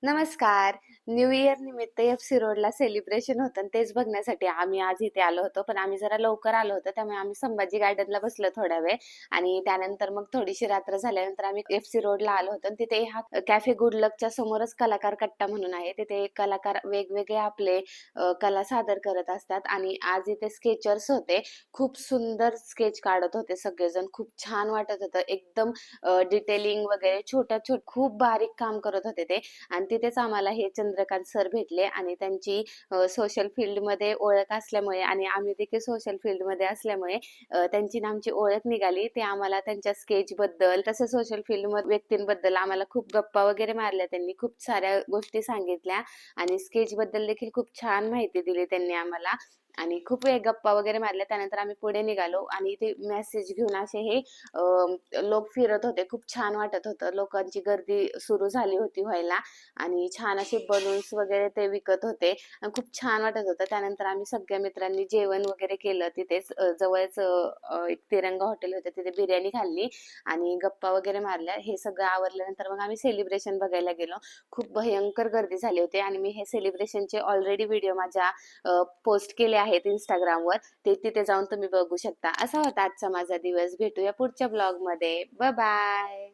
नमस्कार. New year निमित्त F-C रोडला सेलिब्रेशन होतं आणि तेच बघण्यासाठी आम्ही आज इथे आलो होतो. पण आम्ही जरा लवकर आलो होतो, त्यामुळे आम्ही संभाजी गार्डनला बसलो थोडा वेळ आणि त्यानंतर मग थोडीशी रात्र झाल्यानंतर आम्ही एफ-सी रोडला आलो होतो आणि तिथे हा कॅफे गुड लकच्या समोरच कलाकार कट्टा म्हणून आहे. तिथे कलाकार वेगवेगळे आपले कला सादर करत असतात आणि आज इथे स्केचर्स होते. खूप सुंदर स्केच काढत होते सगळेजण. खूप छान वाटत होतं. एकदम डिटेलिंग वगैरे खूप बारीक काम करत होते ते. आणि तिथेच आम्हाला हे चंद्रकांत सर भेटले आणि त्यांची सोशल फील्डमध्ये ओळख असल्यामुळे आणि आम्ही देखील सोशल फील्डमध्ये असल्यामुळे त्यांची ना आमची ओळख निघाली. ते आम्हाला त्यांच्या स्केचबद्दल तसं सोशल फील्ड व्यक्तींबद्दल आम्हाला खूप गप्पा वगैरे मारल्या. त्यांनी खूप साऱ्या गोष्टी सांगितल्या आणि स्केचबद्दल देखील खूप छान माहिती दिली त्यांनी आम्हाला आणि खूप वेळ गप्पा वगैरे मारल्या. त्यानंतर आम्ही पुढे निघालो आणि ते मेसेज घेऊन असे हे लोक फिरत होते. खूप छान वाटत होतं. लोकांची गर्दी सुरू झाली होती व्हायला आणि छान असे बलून्स वगैरे ते विकत होते आणि खूप छान वाटत होतं. त्यानंतर आम्ही सगळ्या मित्रांनी जेवण वगैरे केलं तिथेच जवळच एक तिरंगा हॉटेल होतं तिथे बिर्याणी खाल्ली आणि गप्पा वगैरे मारल्या. हे सगळं आवरल्यानंतर मग आम्ही सेलिब्रेशन बघायला गेलो. खूप भयंकर गर्दी झाली होती आणि मी हे सेलिब्रेशनचे ऑलरेडी व्हिडिओ माझ्या पोस्ट केले आहेत इंस्टाग्रामवर. ते तिथे जाऊन तुम्ही बघू शकता. असा होता आजचा माझा दिवस. भेटूया पुढच्या ब्लॉगमध्ये. Bye bye.